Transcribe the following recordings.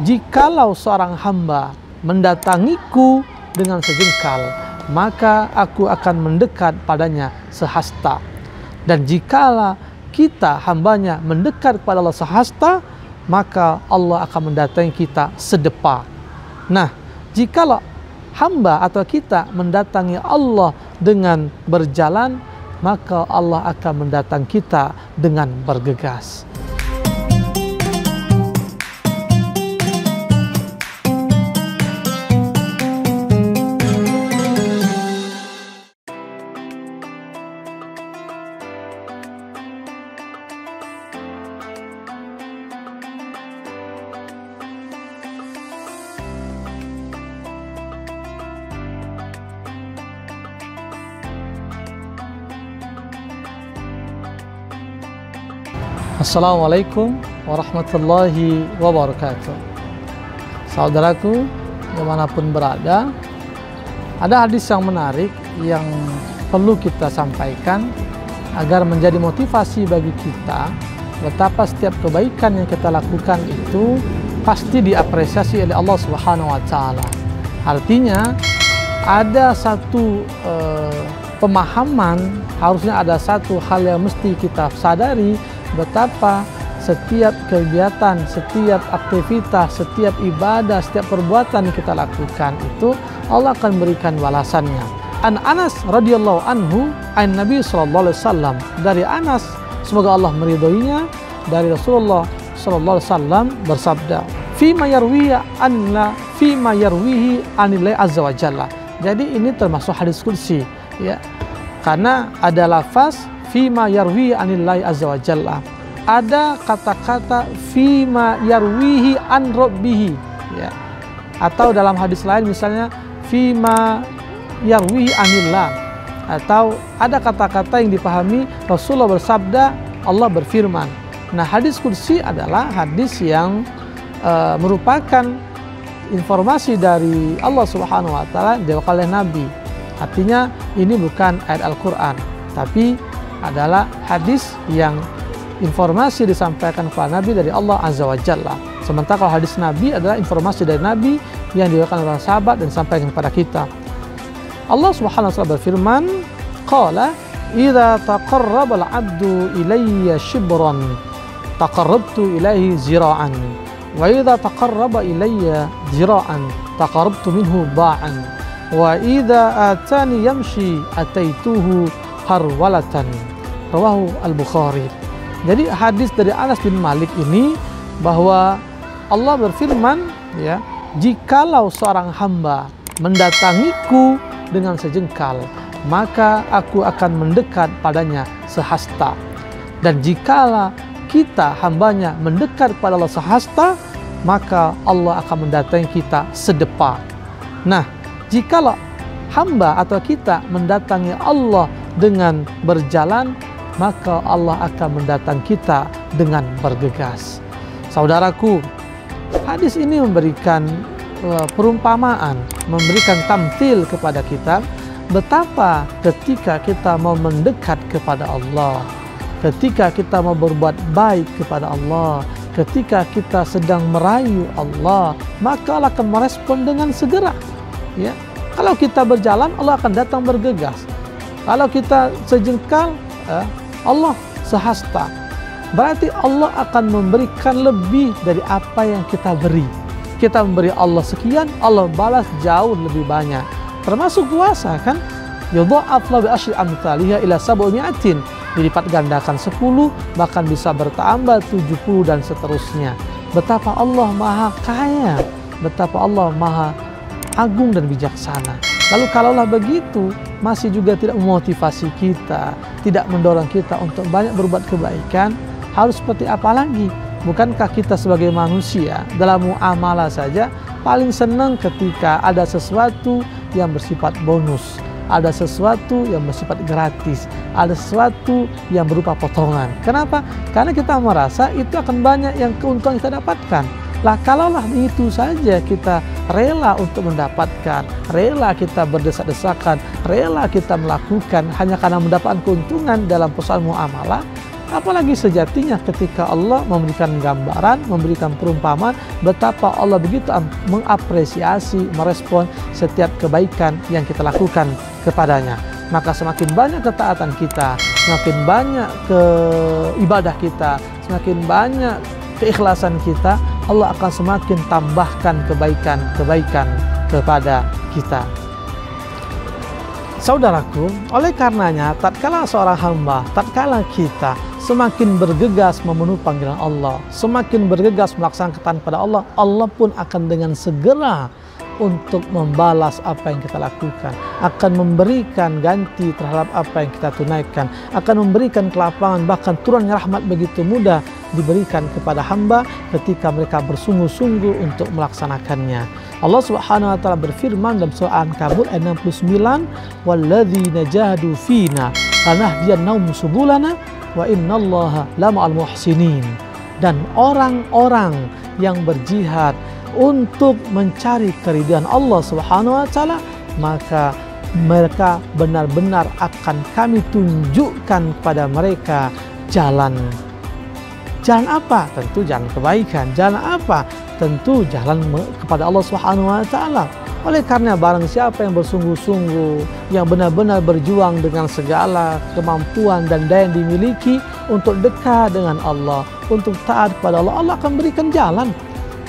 jikalau seorang hamba mendatangiku dengan sejengkal, maka aku akan mendekat padanya sehasta. Dan jikalau kita hambanya mendekat kepada Allah sehasta, maka Allah akan mendatangi kita sedepa. Nah, jikalau hamba atau kita mendatangi Allah dengan berjalan, maka Allah akan mendatangi kita dengan bergegas. Assalamualaikum warahmatullahi wabarakatuh. Saudaraku dimanapun berada, ada hadis yang menarik yang perlu kita sampaikan agar menjadi motivasi bagi kita betapa setiap kebaikan yang kita lakukan itu pasti diapresiasi oleh Allah Subhanahu wa Ta'ala. Artinya ada satu pemahaman, harusnya ada satu hal yang mesti kita sadari, betapa setiap kegiatan, setiap aktivitas, setiap ibadah, setiap perbuatan yang kita lakukan itu Allah akan berikan balasannya. An Anas radhiyallahu anhu an Nabi sallallahu alaihi wasallam, dari Anas semoga Allah meridhoinya, dari Rasulullah sallallahu alaihi wasallam bersabda, fima yarwihi anillahi azza wa jalla. Jadi ini termasuk hadis qudsi, ya. Karena ada lafaz fima yarwihi anillahi azza wa jalla. Ada kata-kata fima yarwihi an rabbihi, ya. Atau dalam hadis lain misalnya fima yarwihi anillah. Atau ada kata-kata yang dipahami Rasulullah bersabda, Allah berfirman. Nah, hadis qudsi adalah hadis yang merupakan informasi dari Allah Subhanahu wa Ta'ala diwakilkan oleh Nabi. Artinya ini bukan ayat Al-Quran, tapi adalah hadis yang informasi disampaikan kepada Nabi dari Allah Azza wa Jalla. Sementara kalau hadis Nabi adalah informasi dari Nabi yang diwakilkan oleh sahabat dan disampaikan kepada kita. Allah Subhanahu wa Ta'ala berfirman, qala idza taqarraba al-'abdu ilayya shibran taqarrabtu ilaihi zira'an wa idza taqarraba ilayya zira'an taqarrabtu minhu ba'an wa idza atani yamshi ataituhu harwalatan. Rawahu Al-Bukhari. Jadi hadis dari Anas bin Malik ini bahwa Allah berfirman, ya, jikalau seorang hamba mendatangiku dengan sejengkal, maka aku akan mendekat padanya sehasta. Dan jikalau kita hambanya mendekat pada Allah sehasta, maka Allah akan mendatangi kita sedepa. Nah, jikalau hamba atau kita mendatangi Allah dengan berjalan, maka Allah akan mendatangi kita dengan bergegas. Saudaraku, hadis ini memberikan perumpamaan, memberikan tamthil kepada kita betapa ketika kita mau mendekat kepada Allah, ketika kita mau berbuat baik kepada Allah, ketika kita sedang merayu Allah, maka Allah akan merespon dengan segera, ya. Kalau kita berjalan, Allah akan datang bergegas. Kalau kita sejengkal, Allah sehasta. Berarti Allah akan memberikan lebih dari apa yang kita beri. Kita memberi Allah sekian, Allah balas jauh lebih banyak. Termasuk puasa, kan? Yudha'af lahu bi asyri amthaliha ila 700. Dilipat gandakan 10, bahkan bisa bertambah 70 dan seterusnya. Betapa Allah maha kaya, betapa Allah maha agung dan bijaksana. Lalu kalaulah begitu, masih juga tidak memotivasi kita, tidak mendorong kita untuk banyak berbuat kebaikan, harus seperti apa lagi? Bukankah kita sebagai manusia dalam muamalah saja paling senang ketika ada sesuatu yang bersifat bonus, ada sesuatu yang bersifat gratis, ada sesuatu yang berupa potongan. Kenapa? Karena kita merasa itu akan banyak yang keuntungan kita dapatkan. Lah kalaulah itu saja kita rela untuk mendapatkan, rela kita berdesak-desakan, rela kita melakukan hanya karena mendapatkan keuntungan dalam persoalan muamalah, Apalagi sejatinya ketika Allah memberikan gambaran, memberikan perumpamaan betapa Allah begitu mengapresiasi, merespon setiap kebaikan yang kita lakukan kepadanya. Maka semakin banyak ketaatan kita, semakin banyak ibadah kita, semakin banyak keikhlasan kita, Allah akan semakin tambahkan kebaikan-kebaikan kepada kita. Saudaraku, oleh karenanya tatkala seorang hamba, tatkala kita semakin bergegas memenuhi panggilan Allah, semakin bergegas melaksanakan ketaatan pada Allah, Allah pun akan dengan segera untuk membalas apa yang kita lakukan, akan memberikan ganti terhadap apa yang kita tunaikan, akan memberikan kelapangan, bahkan turunnya rahmat begitu mudah diberikan kepada hamba ketika mereka bersungguh-sungguh untuk melaksanakannya. Allah Subhanahu wa taala berfirman dalam surah Al-Ankabut ayat 69, "Walladzina jahadu fina lanahdiyannahum subulana wa innallaha lama'al muhsinin." Dan orang-orang yang berjihad untuk mencari keridhaan Allah Subhanahu wa taala, maka mereka benar-benar akan kami tunjukkan kepada mereka jalan. Jalan apa? Tentu jalan kebaikan. Jalan apa? Tentu jalan kepada Allah Subhanahu wa taala. Oleh karena barang siapa yang bersungguh-sungguh, yang benar-benar berjuang dengan segala kemampuan dan daya yang dimiliki untuk dekat dengan Allah, untuk taat kepada Allah, Allah akan berikan jalan.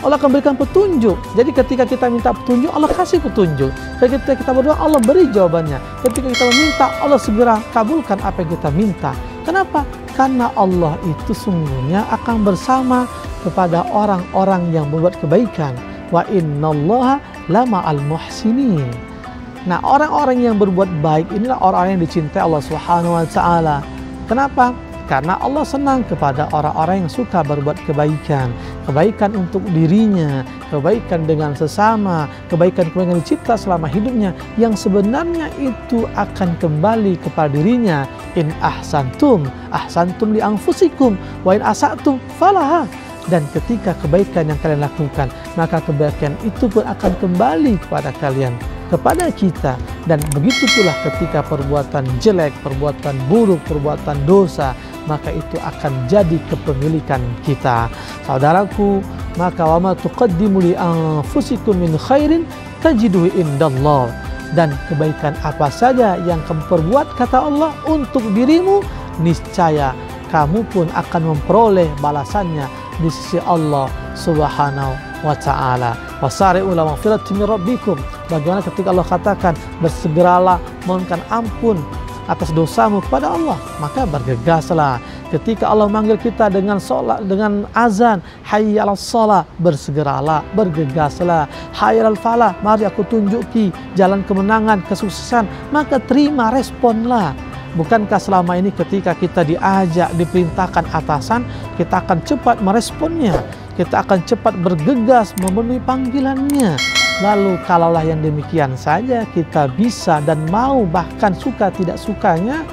Allah akan berikan petunjuk. Jadi ketika kita minta petunjuk, Allah kasih petunjuk. Ketika kita berdoa, Allah beri jawabannya. Ketika kita meminta, Allah segera kabulkan apa yang kita minta. Kenapa? Karena Allah itu sungguhnya akan bersama kepada orang-orang yang berbuat kebaikan. Wa innallaha lama'al muhsinin. Nah, orang-orang yang berbuat baik inilah orang-orang yang dicintai Allah Subhanahu wa taala. Kenapa? Karena Allah senang kepada orang-orang yang suka berbuat kebaikan. Kebaikan untuk dirinya, kebaikan dengan sesama, kebaikan-kebaikan yang dicipta selama hidupnya, yang sebenarnya itu akan kembali kepada dirinya. In ahsantum, ahsantum li anfusikum, wa in asatum falaha. Dan ketika kebaikan yang kalian lakukan, maka kebaikan itu pun akan kembali kepada kalian, kepada kita. Dan begitu pula ketika perbuatan jelek, perbuatan buruk, perbuatan dosa, maka itu akan jadi kepemilikan kita. Saudaraku, maka wa ma tuqaddimu li anfusikum min khairin tajiduhu indallah. Dan kebaikan apa saja yang kamu perbuat, kata Allah, untuk dirimu, niscaya kamu pun akan memperoleh balasannya di sisi Allah Subhanahu wa taala. Wasari'u ila maghfiratin min rabbikum. Bagaimana ketika Allah katakan bersegeralah mohonkan ampun atas dosamu kepada Allah, maka bergegaslah. Ketika Allah manggil kita dengan salat, dengan azan, hayya 'alas shalah, bersegeralah, bergegaslah. Hayya 'alal falah, mari aku tunjuki jalan kemenangan, kesuksesan, maka terima, responlah. Bukankah selama ini ketika kita diajak, diperintahkan atasan, kita akan cepat meresponnya, kita akan cepat bergegas memenuhi panggilannya. Lalu kalaulah yang demikian saja kita bisa dan mau, bahkan suka tidak sukanya,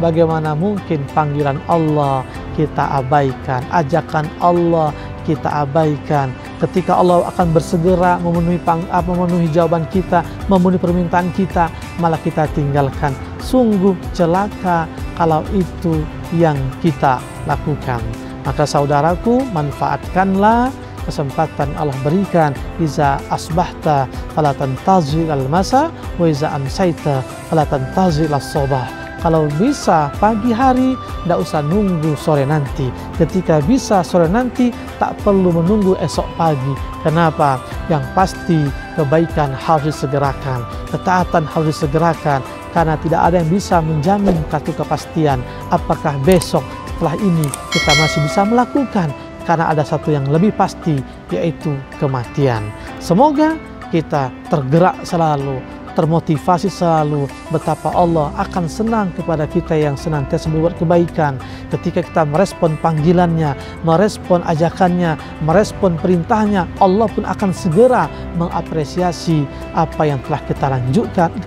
bagaimana mungkin panggilan Allah kita abaikan, ajakan Allah kita abaikan. Ketika Allah akan bersegera memenuhi jawaban kita, memenuhi permintaan kita, malah kita tinggalkan. Sungguh celaka kalau itu yang kita lakukan. Maka saudaraku, manfaatkanlah kesempatan Allah berikan. Iza asbahta fala tantazir al-masa wa iza amsaita fala tantazir as-sabah. Kalau bisa pagi hari, tidak usah nunggu sore nanti. Ketika bisa sore nanti, tak perlu menunggu esok pagi. Kenapa? Yang pasti kebaikan harus disegerakan, ketaatan harus disegerakan, karena tidak ada yang bisa menjamin satu kepastian apakah besok setelah ini kita masih bisa melakukan, karena ada satu yang lebih pasti, yaitu kematian. Semoga kita tergerak selalu, termotivasi selalu betapa Allah akan senang kepada kita yang senantiasa berbuat kebaikan. Ketika kita merespon panggilannya, merespon ajakannya, merespon perintahnya, Allah pun akan segera mengapresiasi apa yang telah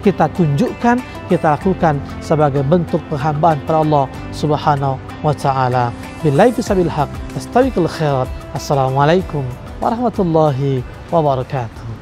kita tunjukkan, kita lakukan sebagai bentuk penghambaan pada Allah Subhanahu wa taala. Billahi fisabil haq, astabiqul khairat. Assalamualaikum warahmatullahi wabarakatuh.